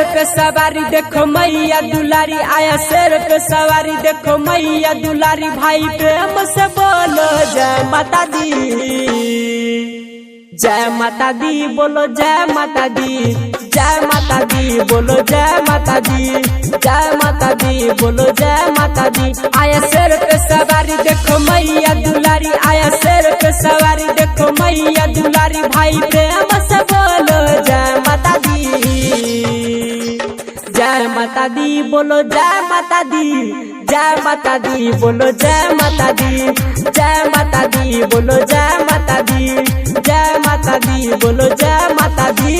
पे सवारी देखो मैया दुलारी, आया शेर पे सवारी देखो मैया दुलारी। भाई प्रेम से बोलो जय माता दी, जय माता दी बोलो जय माता दी, जय माता दी बोलो जय माता दी, जय माता दी बोलो जय माता दी। आया शेर पे सवारी देखो मैया दुलारी, आया शेर पे सवारी देखो मैया दुलारी। भाई प्रेम से बोलो जय माता दी, जय माता दी बोलो जय माता दी, जय माता दी बोलो जय माता दी, जय माता दी बोलो जय माता दी, जय माता दी बोलो जय माता दी।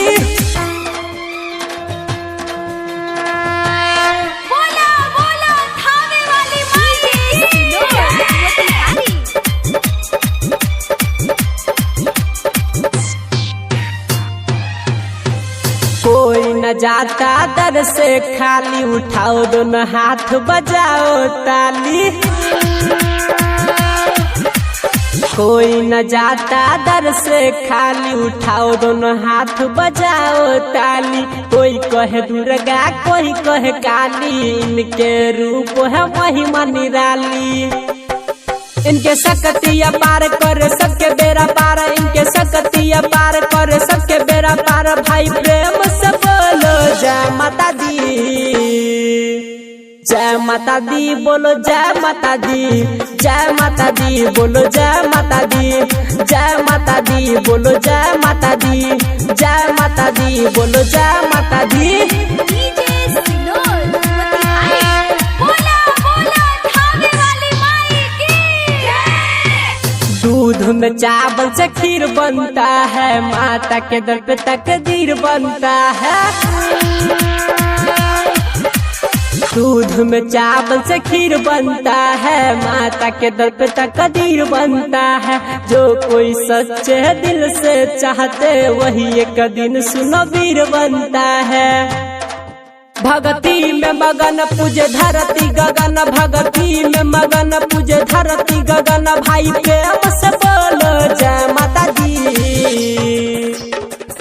बोला बोला थावे वाली कोई न जाता दर से खाली, उठाओ दोनों हाथ बजाओ ताली। कोई न जाता दर से खाली, उठाओ दोनों हाथ बजाओ ताली। कोई कहे दुर्गा कोई कहे काली, इनके रूप है महिमा निराली। इनके शक्तियाँ पार कर सबके बेड़ा पार, इनके शक्तियाँ पार कर सबके बेड़ा पार। भाई प्रेम से बोलो जय माता दी, जय माता दी बोलो जय माता दी, जय माता दी बोलो जय माता दी, जय माता दी बोलो जय माता दी, जय माता दी बोलो जय माता दी। दूध में चावल से खीर बनता है, माता के दर पे तकदीर बनता है। दूध में चावल से खीर बनता है, माता के दर पे तकदीर बनता है। जो कोई सच्चे दिल से चाहते वही एक दिन सुनो वीर बनता है। भगती में मगन पूजे धरती गगन, भगती में मगन पूजे धरती गगन। भाई प्रेम से बोलो जय माता दी,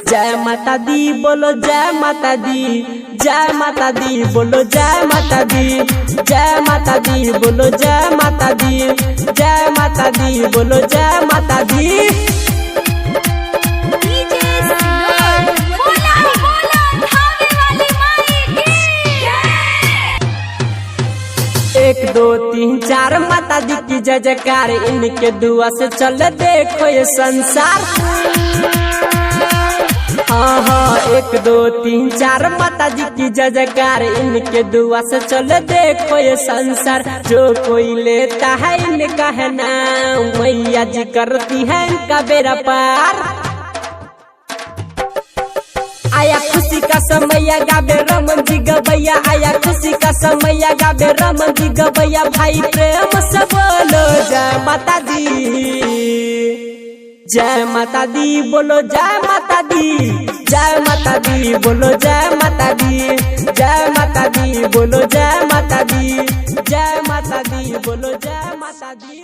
जय माता दी बोलो जय माता दी, जय माता दी बोलो जय माता दी, जय माता दी बोलो जय माता दी, जय माता दी बोलो जय माता दी। एक दो तीन चार माता दी की जय जयकार, इनके दुआ से चल देखो ये संसार। हाँ हाँ एक दो तीन चार माता जी की जय जयकार, इनके दुआ से चल देखो ये संसार। जो कोई लेता है इनका है नाम, मैया जी करती है इनका बेड़ा पार। आया खुशी का समय गावे रमन जी गवैया, आया खुशी का समय गावे रमन जी गवैया। भाई प्रेम से बोलो जय माता दी, जय माता दी बोलो जय माता दी, जय माता दी बोलो जय माता दी, जय माता दी बोलो जय माता दी, जय माता दी बोलो जय माता दी।